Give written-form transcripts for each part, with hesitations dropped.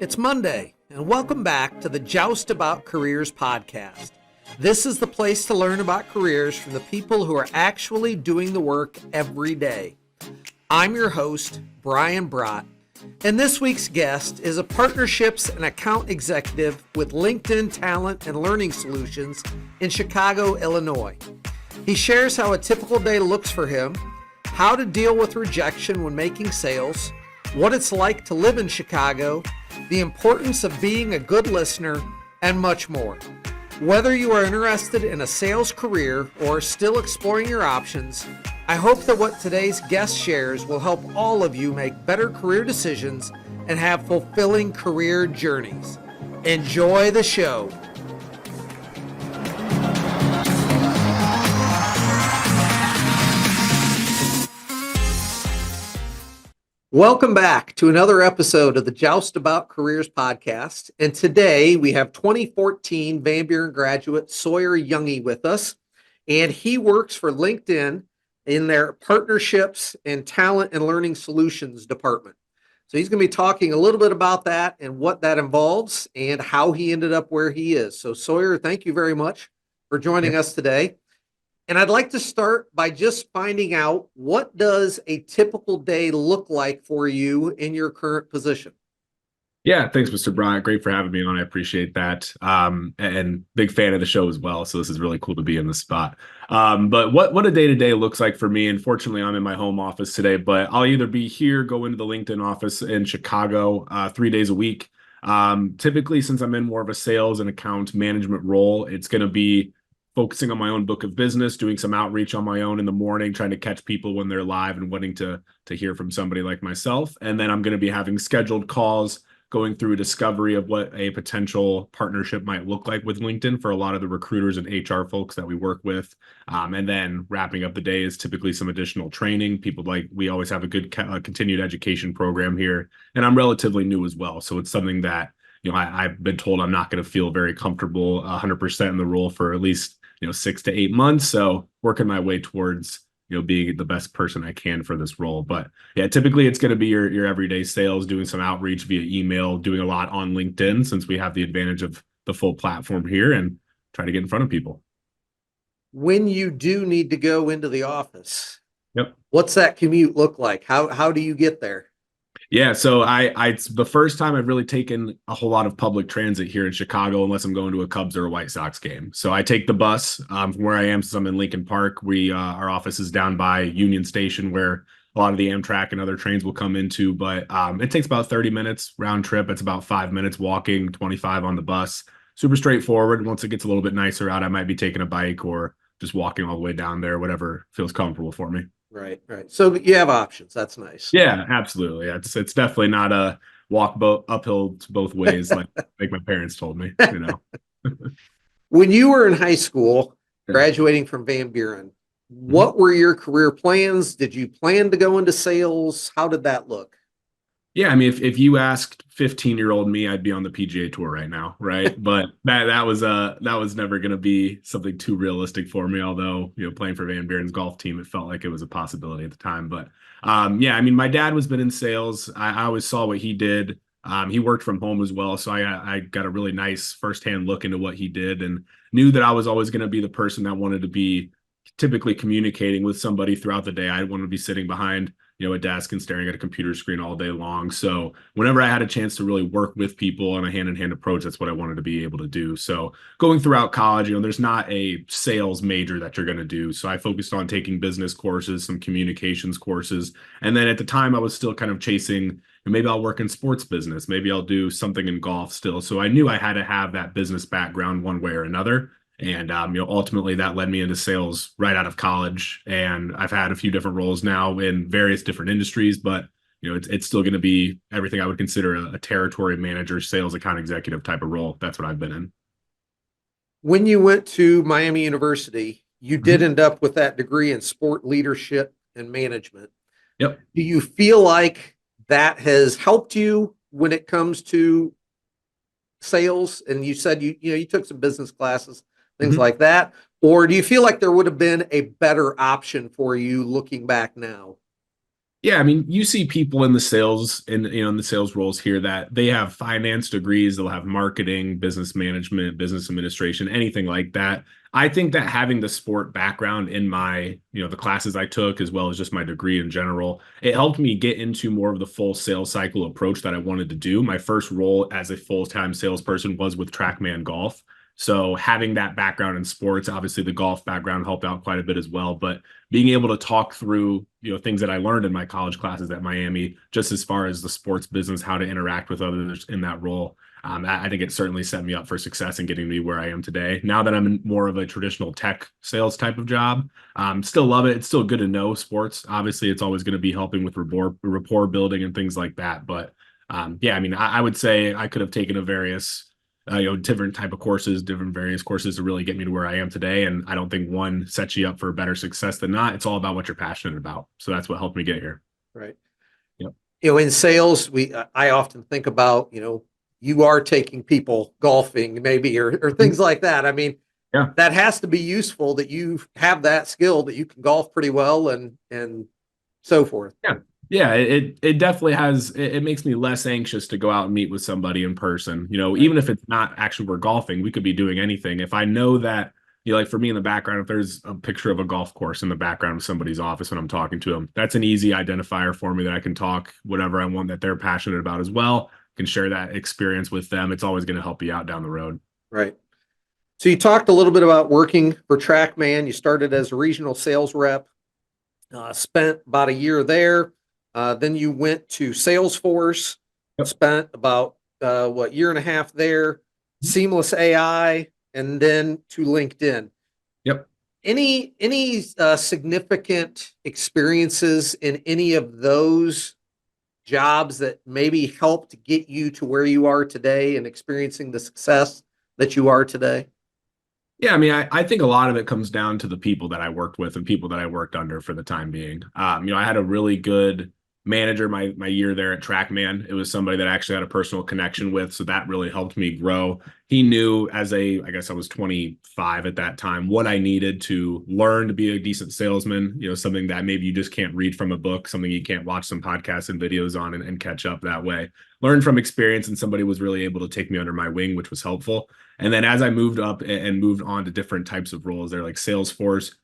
It's Monday, and welcome back to the Joust About Careers podcast. This is the place to learn about careers from the people who are actually doing the work every day. I'm your host, Brian Brott, and this week's guest is a partnerships and account executive with LinkedIn Talent and Learning Solutions in Chicago, Illinois. He shares how a typical day looks for him, how to deal with rejection when making sales, what it's like to live in Chicago, the importance of being a good listener, and much more. Whether you are interested in a sales career or still exploring your options, I hope that what today's guest shares will help all of you make better career decisions and have fulfilling career journeys. Enjoy the show. Welcome back to another episode of the Joust About Careers podcast. And today we have 2014 Van Buren graduate Sawyer Junge with us. And he works for LinkedIn in their Partnerships and Talent and Learning Solutions department. So he's going to be talking a little bit about that and what that involves and how he ended up where he is. So Sawyer, thank you very much for joining us today. And I'd like to start by just finding out, what does a typical day look like for you in your current position? Yeah, thanks, Mr. Bryant. Great for having me on. I appreciate that. And big fan of the show as well. So this is really cool to be in the spot. But what a day-to-day looks like for me, and fortunately, I'm in my home office today, but I'll either be here, go into the LinkedIn office in Chicago 3 days a week. Typically, since I'm in more of a sales and account management role, it's going to be focusing on my own book of business, doing some outreach on my own in the morning, trying to catch people when they're live and wanting to hear from somebody like myself. And then I'm going to be having scheduled calls, going through a discovery of what a potential partnership might look like with LinkedIn for a lot of the recruiters and HR folks that we work with. And then wrapping up the day is typically some additional training. We always have a good continued education program here. And I'm relatively new as well. So it's something that, I've been told I'm not going to feel very comfortable 100% in the role for at least 6 to 8 months. So working my way towards, being the best person I can for this role. But yeah, typically it's going to be your everyday sales, doing some outreach via email, doing a lot on LinkedIn since we have the advantage of the full platform here, and try to get in front of people. When you do need to go into the office, Yep. What's that commute look like? How do you get there? Yeah, so it's the first time I've really taken a whole lot of public transit here in Chicago, unless I'm going to a Cubs or a White Sox game. So I take the bus from where I am, since I'm in Lincoln Park. Our office is down by Union Station, where a lot of the Amtrak and other trains will come into. But it takes about 30 minutes round trip. It's about 5 minutes walking, 25 on the bus. Super straightforward. Once it gets a little bit nicer out, I might be taking a bike or just walking all the way down there, whatever feels comfortable for me. Right. So you have options. That's nice. Yeah, absolutely. It's definitely not a walk uphill both ways like my parents told me. When you were in high school, graduating from Van Buren, what were your career plans? Did you plan to go into sales? How did that look? Yeah, I mean, if you asked 15-year-old me, I'd be on the PGA Tour right now, right? But that was never going to be something too realistic for me. Although playing for Van Buren's golf team, it felt like it was a possibility at the time. But yeah, I mean, my dad was been in sales. I always saw what he did. He worked from home as well, so I got a really nice firsthand look into what he did, and knew that I was always going to be the person that wanted to be typically communicating with somebody throughout the day. I didn't want to be sitting behind a desk and staring at a computer screen all day long. So whenever I had a chance to really work with people on a hand-in-hand approach, that's what I wanted to be able to do. So going throughout college, there's not a sales major that you're going to do. So I focused on taking business courses, some communications courses. And then at the time I was still kind of chasing, maybe I'll work in sports business. Maybe I'll do something in golf still. So I knew I had to have that business background one way or another. And, ultimately that led me into sales right out of college. And I've had a few different roles now in various different industries, but, it's still going to be everything I would consider a territory manager, sales account executive type of role. That's what I've been in. When you went to Miami University, you did end up with that degree in sport leadership and management. Yep. Do you feel like that has helped you when it comes to sales? And you said you took some business classes, things like that. Or do you feel like there would have been a better option for you looking back now? Yeah, I mean, you see people in the sales in the sales roles here that they have finance degrees, they'll have marketing, business management, business administration, anything like that. I think that having the sport background in my, the classes I took, as well as just my degree in general, it helped me get into more of the full sales cycle approach that I wanted to do. My first role as a full-time salesperson was with TrackMan Golf. So having that background in sports, obviously the golf background helped out quite a bit as well. But being able to talk through, things that I learned in my college classes at Miami, just as far as the sports business, how to interact with others in that role. I think it certainly set me up for success in getting me where I am today. Now that I'm in more of a traditional tech sales type of job, still love it. It's still good to know sports. Obviously, it's always going to be helping with rapport building and things like that. But yeah, I mean, I would say I could have taken a various different type of courses, different various courses to really get me to where I am today. And I don't think one sets you up for better success than not. It's all about what you're passionate about. So that's what helped me get here. Right. Yep. In sales, I often think about, you are taking people golfing maybe, or things like that. I mean, Yeah. that has to be useful that you have that skill, that you can golf pretty well and so forth. Yeah. Yeah, it definitely has. It makes me less anxious to go out and meet with somebody in person. Right. Even if it's not actually we're golfing, we could be doing anything. If I know that, like for me in the background, if there's a picture of a golf course in the background of somebody's office when I'm talking to them, that's an easy identifier for me that I can talk whatever I want that they're passionate about as well. Can share that experience with them. It's always going to help you out down the road. Right. So you talked a little bit about working for TrackMan. You started as a regional sales rep, spent about a year there. Then you went to Salesforce, Yep. spent about year and a half there, Seamless AI, and then to LinkedIn. Yep. Any significant experiences in any of those jobs that maybe helped get you to where you are today and experiencing the success that you are today? Yeah, I mean, I think a lot of it comes down to the people that I worked with and people that I worked under for the time being. I had a really good manager my year there at TrackMan. It was somebody that I actually had a personal connection with, so that really helped me grow. He knew I guess I was 25 at that time, what I needed to learn to be a decent salesman, something that maybe you just can't read from a book, something you can't watch some podcasts and videos on and catch up that way. Learn from experience, and somebody was really able to take me under my wing, which was helpful. And then as I moved up and moved on to different types of roles, they're like Salesforce,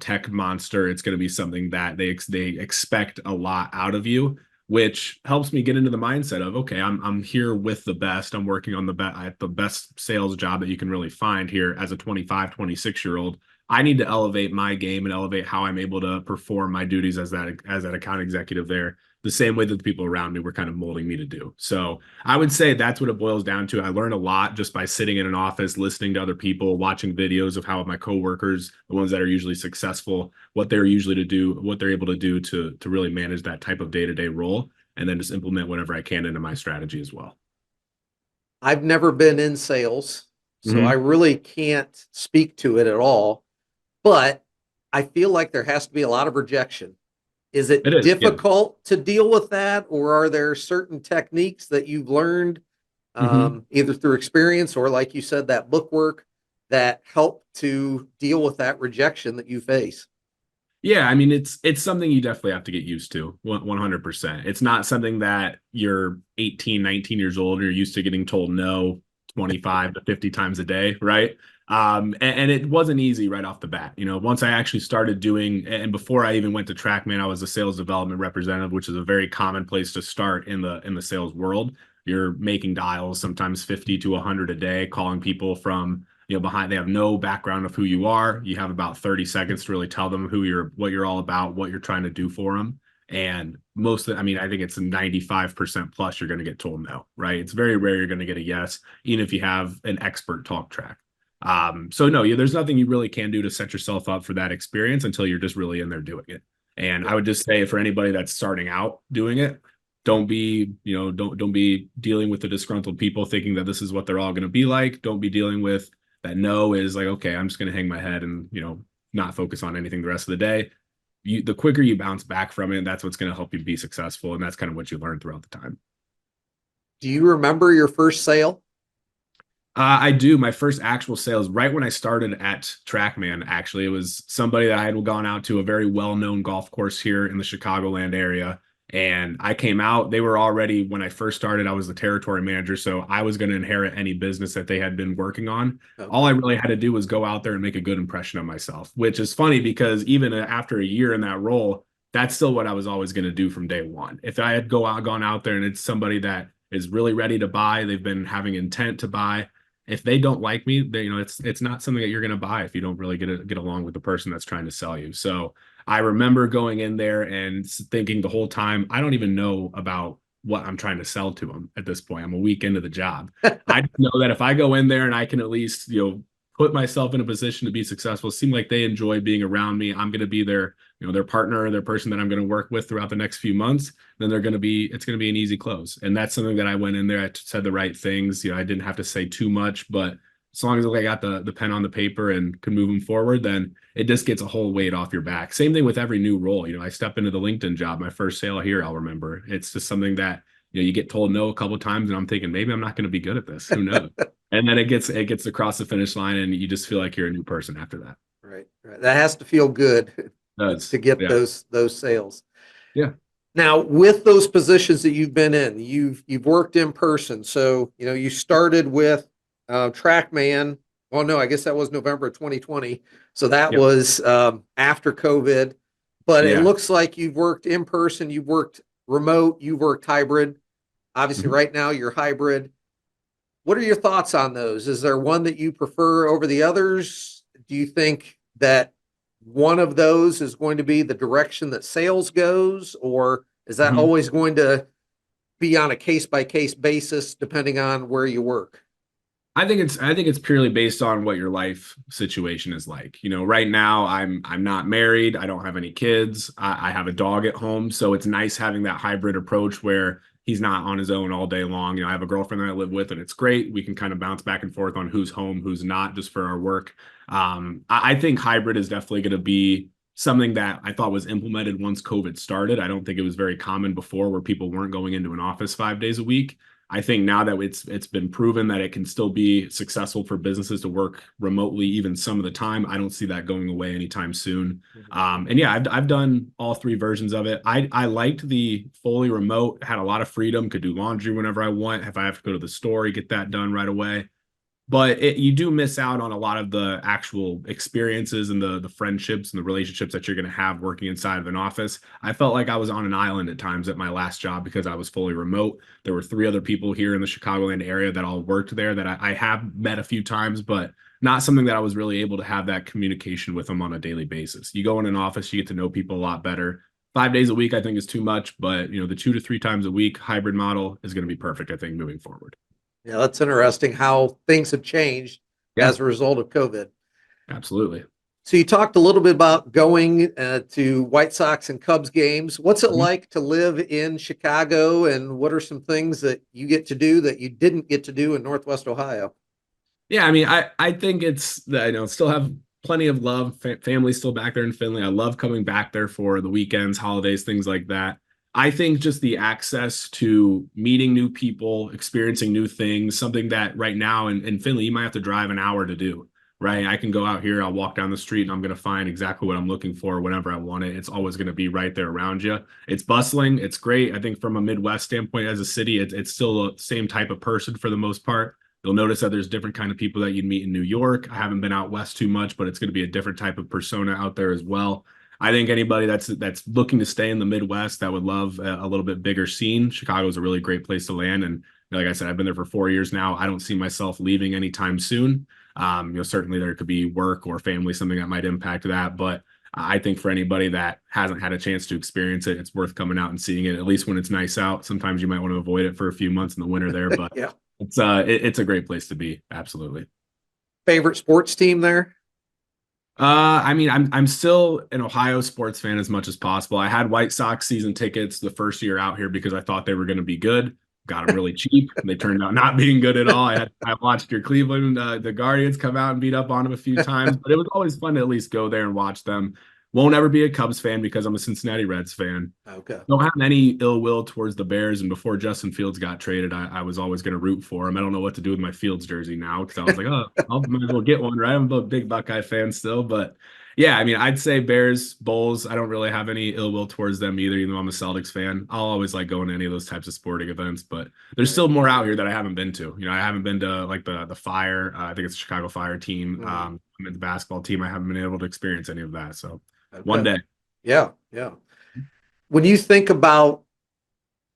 tech monster. It's going to be something that they expect a lot out of you, which helps me get into the mindset of, okay, I'm here with the best. I'm working on the best sales job that you can really find here as a 25, 26-year-old. I need to elevate my game and elevate how I'm able to perform my duties as that account executive there, the same way that the people around me were kind of molding me to do. So I would say that's what it boils down to. I learned a lot just by sitting in an office, listening to other people, watching videos of how my coworkers, the ones that are usually successful, what they're usually to do, what they're able to do to really manage that type of day-to-day role, and then just implement whatever I can into my strategy as well. I've never been in sales, so I Mm-hmm. really can't speak to it at all, but I feel like there has to be a lot of rejection. Is It it is, yeah. difficult to deal with that, or are there certain techniques that you've learned, Mm-hmm. either through experience or, like you said, that book work that help to deal with that rejection that you face? Yeah, I mean it's something you definitely have to get used to 100%. It's not something that you're 18, 19 years old, you're used to getting told no 25 to 50 times a day, right? And it wasn't easy right off the bat. Once I actually started doing, and before I even went to TrackMan, I was a sales development representative, which is a very common place to start in the sales world. You're making dials, sometimes 50 to 100 a day, calling people from behind. They have no background of who you are. You have about 30 seconds to really tell them what you're all about, what you're trying to do for them. And I think it's 95% plus you're going to get told no, right? It's very rare you're going to get a yes, even if you have an expert talk track. So no, there's nothing you really can do to set yourself up for that experience until you're just really in there doing it. And Yeah. I would just say for anybody that's starting out doing it, don't be dealing with the disgruntled people thinking that this is what they're all going to be like. Don't be dealing with that no is like, okay, I'm just going to hang my head and, not focus on anything the rest of the day. The quicker you bounce back from it, that's what's going to help you be successful. And that's kind of what you learn throughout the time. Do you remember your first sale? I do. My first actual sales right when I started at TrackMan, actually, it was somebody that I had gone out to a very well-known golf course here in the Chicagoland area. And I came out, they were already, when I first started, I was the territory manager. So I was going to inherit any business that they had been working on. All Okay. I really had to do was go out there and make a good impression of myself, which is funny because even after a year in that role, that's still what I was always going to do from day one. If I had gone out there and it's somebody that is really ready to buy, they've been having intent to buy. If they don't like me, it's not something that you're going to buy if you don't really get along with the person that's trying to sell you. So I remember going in there and thinking the whole time, I don't even know about what I'm trying to sell to them at this point. I'm a week into the job. I just know that if I go in there and I can at least, put myself in a position to be successful, seem like they enjoy being around me, I'm going to be their partner, their person that I'm going to work with throughout the next few months, then it's going to be an easy close. And that's something that I went in there, I said the right things. I didn't have to say too much, but as long as I got the pen on the paper and could move them forward, then it just gets a whole weight off your back. Same thing with every new role. I step into the LinkedIn job, my first sale here, I'll remember. It's just something that, you get told no a couple of times and I'm thinking, maybe I'm not going to be good at this. Who knows? And then it gets across the finish line and you just feel like you're a new person after that. Right. Right. That has to feel good Does. to get Yeah. those sales. Yeah. Now, with those positions that you've been in, you've worked in person. So, you started with TrackMan. Oh no, I guess that was November of 2020. So that Yep. was after COVID. But it Yeah. looks like you've worked in person, you've worked remote, you've worked hybrid. Obviously, Mhm. right now you're hybrid. What are your thoughts on those? Is there one that you prefer over the others? Do you think that one of those is going to be the direction that sales goes, or is that Mhm. always going to be on a case by case basis depending on where you work? I think it's purely based on what your life situation is like. Right now I'm not married. I don't have any kids. I have a dog at home, so it's nice having that hybrid approach where he's not on his own all day long. I have a girlfriend that I live with, and it's great. We can kind of bounce back and forth on who's home, who's not, just for our work. I think hybrid is definitely going to be something that I thought was implemented once COVID started. I don't think it was very common before where people weren't going into an office 5 days a week. I think now that it's been proven that it can still be successful for businesses to work remotely even some of the time, I don't see that going away anytime soon. Mhm. And yeah, I've done all three versions of it. I liked the fully remote, had a lot of freedom, could do laundry whenever I want. If I have to go to the store, get that done right away. But you do miss out on a lot of the actual experiences and the friendships and the relationships that you're going to have working inside of an office. I felt like I was on an island at times at my last job because I was fully remote. There were three other people here in the Chicagoland area that all worked there that I have met a few times, but not something that I was really able to have that communication with them on a daily basis. You go in an office, you get to know people a lot better. 5 days a week, I think, is too much, but the 2 to 3 times a week hybrid model is going to be perfect, I think, moving forward. Yeah, that's interesting how things have changed Yeah, as a result of COVID. absolutely. So you talked a little bit about going to White Sox and Cubs games. What's it Mhm. like to live in Chicago, and what are some things that you get to do that you didn't get to do in Northwest Ohio? Yeah, I mean, I think still have plenty of love. Family's still back there in Finley. I love coming back there for the weekends, holidays, things like that. I think just the access to meeting new people, experiencing new things, something that right now in Finley, you might have to drive an hour to do, right? I can go out here, I'll walk down the street, and I'm going to find exactly what I'm looking for whenever I want it. It's always going to be right there around you. It's bustling. It's great. I think from a Midwest standpoint as a city, it's still the same type of person for the most part. You'll notice that there's different kind of people that you'd meet in New York. I haven't been out west too much, but it's going to be a different type of persona out there as well. I think anybody that's looking to stay in the Midwest that would love a little bit bigger scene, Chicago is a really great place to land. And like I said, I've been there for 4 years now. I don't see myself leaving anytime soon. Certainly there could be work or family, something that might impact that. But I think for anybody that hasn't had a chance to experience it, it's worth coming out and seeing it, at least when it's nice out. Sometimes you might want to avoid it for a few months in the winter there, but Yeah. it's a great place to be. Absolutely. Favorite sports team there? I mean, I'm still an Ohio sports fan as much as possible. I had White Sox season tickets the first year out here because I thought they were going to be good. Got them really cheap. They turned out not being good at all. I watched your Cleveland, the Guardians come out and beat up on them a few times, but it was always fun to at least go there and watch them. Won't ever be a Cubs fan because I'm a Cincinnati Reds fan. Okay. Don't have any ill will towards the Bears. And before Justin Fields got traded, I was always going to root for him. I don't know what to do with my Fields jersey now because I was like, oh, I might as well get one, right? I'm a big Buckeye fan still, but Yeah, I mean, I'd say Bears, Bulls. I don't really have any ill will towards them either, even though I'm a Celtics fan. I'll always like going to any of those types of sporting events, but there's Right. still more out here that I haven't been to. I haven't been to like the Fire. I think it's the Chicago Fire team. Mhm. I'm in the basketball team. I haven't been able to experience any of that. So one Okay. day. Yeah. Yeah. When you think about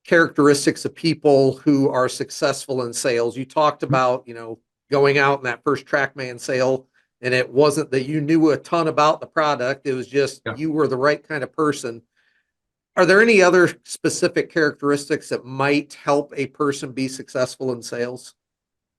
characteristics of people who are successful in sales, you talked about, going out in that first TrackMan sale, and it wasn't that you knew a ton about the product. It was just Yeah. you were the right kind of person. Are there any other specific characteristics that might help a person be successful in sales?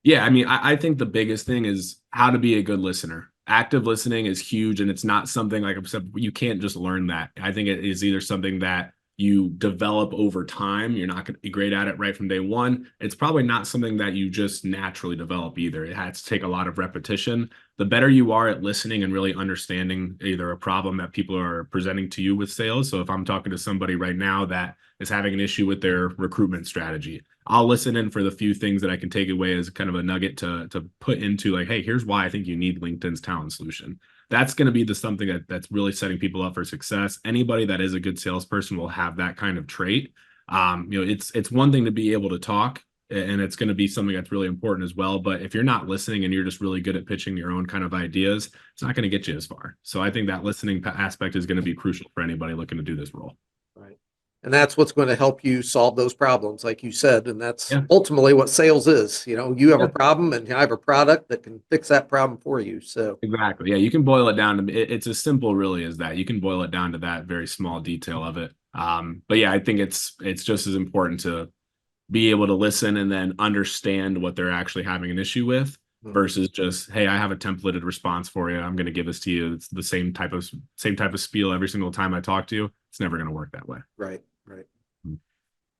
Yeah, I mean, I think the biggest thing is how to be a good listener. Active listening is huge, and it's not something like I said, you can't just learn that. I think it is either something that you develop over time. You're not going to be great at it right from day one. It's probably not something that you just naturally develop either. It has to take a lot of repetition. The better you are at listening and really understanding either a problem that people are presenting to you with sales. So if I'm talking to somebody right now that is having an issue with their recruitment strategy, I'll listen in for the few things that I can take away as kind of a nugget to put into like, hey, here's why I think you need LinkedIn's talent solution. That's going to be the something that's really setting people up for success. Anybody that is a good salesperson will have that kind of trait. It's one thing to be able to talk, and it's going to be something that's really important as well. But if you're not listening and you're just really good at pitching your own kind of ideas, it's not going to get you as far. So I think that listening aspect is going to be crucial for anybody looking to do this role. Right. And that's what's going to help you solve those problems, like you said. And that's Yeah. ultimately what sales is. You have a Yeah. problem and I have a product that can fix that problem for you. So, Exactly. Yeah, you can boil it down to it's as simple really as that. You can boil it down to that very small detail of it. But yeah, I think it's just as important to be able to listen and then understand what they're actually having an issue with mhm, versus just, hey, I have a templated response for you. I'm going to give this to you. It's the same type of spiel every single time I talk to you. It's never going to work that way. right, right.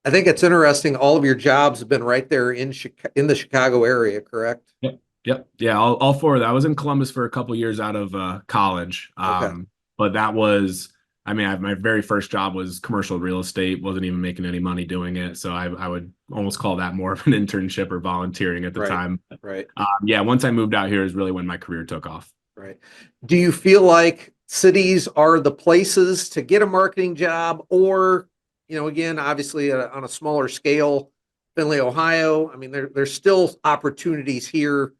I think it's interesting. All of your jobs have been right there in the Chicago area, correct? Yep. Yep. Yeah. All four of that. I was in Columbus for a couple years out of college. Okay, But that was, I mean, my very first job was commercial real estate. Wasn't even making any money doing it. So I would almost call that more of an internship or volunteering at the right, time. right, Yeah. Once I moved out here is really when my career took off. right. Do you feel like cities are the places to get a marketing job, or, again, obviously on a smaller scale, Findlay, Ohio? I mean, there's still opportunities here,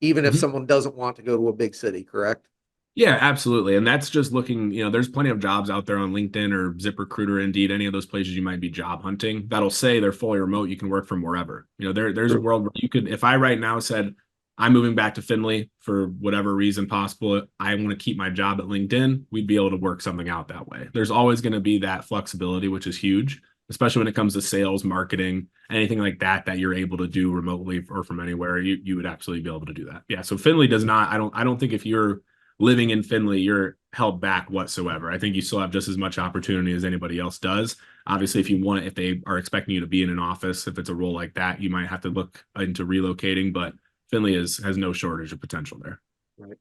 even if Mhm. someone doesn't want to go to a big city, correct? Yeah, absolutely. And that's just looking, there's plenty of jobs out there on LinkedIn or ZipRecruiter, Indeed, any of those places you might be job hunting that'll say they're fully remote. You can work from wherever. There's a True. world where you could, if I right now said, I'm moving back to Findlay for whatever reason possible, I want to keep my job at LinkedIn, we'd be able to work something out that way. There's always going to be that flexibility, which is huge, especially when it comes to sales, marketing, anything like that that you're able to do remotely or from anywhere. You would absolutely be able to do that. Yeah. So Findlay does not, I don't think if you're living in Findlay, you're held back whatsoever. I think you still have just as much opportunity as anybody else does. Obviously, if they are expecting you to be in an office, if it's a role like that, you might have to look into relocating, but Findlay has no shortage of potential there. Right.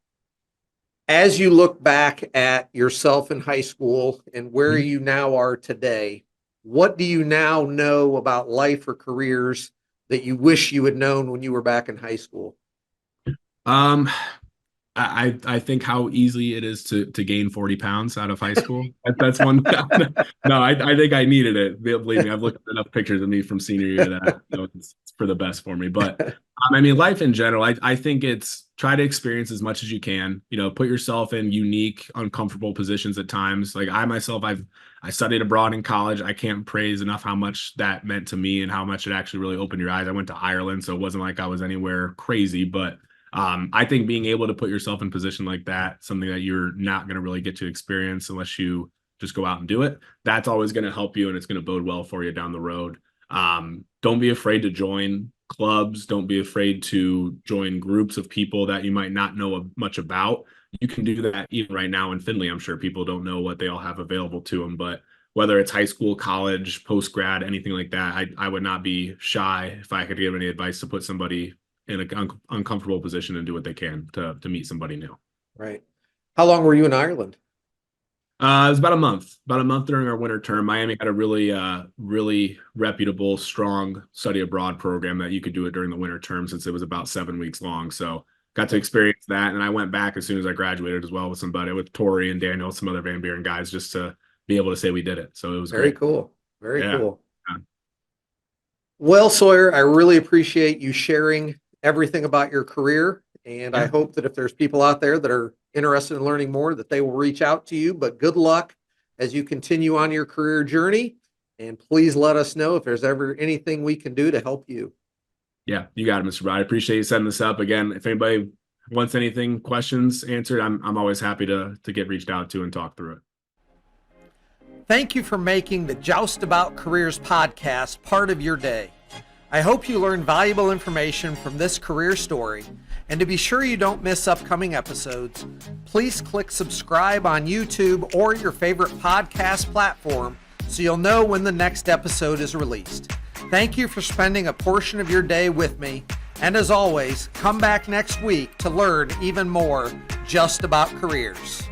As you look back at yourself in high school and where Mhm. you now are today, what do you now know about life or careers that you wish you had known when you were back in high school? Um, I think how easy it is to gain 40 pounds out of high school. That's one. No, I think I needed it. Believe me, I've looked at enough pictures of me from senior year that it's for the best for me. But I mean, life in general, I think it's try to experience as much as you can. Put yourself in unique, uncomfortable positions at times. Like I myself, I studied abroad in college. I can't praise enough how much that meant to me and how much it actually really opened your eyes. I went to Ireland, so it wasn't like I was anywhere crazy, but I think being able to put yourself in position like that, something that you're not going to really get to experience unless you just go out and do it, that's always going to help you and it's going to bode well for you down the road. Don't be afraid to join clubs. Don't be afraid to join groups of people that you might not know much about. You can do that even right now in Findlay. I'm sure people don't know what they all have available to them, but whether it's high school, college, post grad, anything like that, I would not be shy if I could give any advice to put somebody in an uncomfortable position and do what they can to meet somebody new. Right. How long were you in Ireland? It was about a month during our winter term. Miami had a really reputable, strong study abroad program that you could do it during the winter term since it was about 7 weeks long. So got to experience that. And I went back as soon as I graduated as well with Tori and Daniel, some other Van Buren guys, just to be able to say we did it. So it was Very great. cool. Very Yeah. cool. Well, Sawyer, I really appreciate you sharing everything about your career. And I hope that if there's people out there that are interested in learning more, that they will reach out to you. But good luck as you continue on your career journey. And please let us know if there's ever anything we can do to help you. Yeah, you got it, Mr. Bryan. I appreciate you setting this up. Again, if anybody wants anything, questions answered, I'm always happy to get reached out to and talk through it. Thank you for making the Joust About Careers podcast part of your day. I hope you learned valuable information from this career story. And to be sure you don't miss upcoming episodes, please click subscribe on YouTube or your favorite podcast platform so you'll know when the next episode is released. Thank you for spending a portion of your day with me. And as always, come back next week to learn even more just about careers.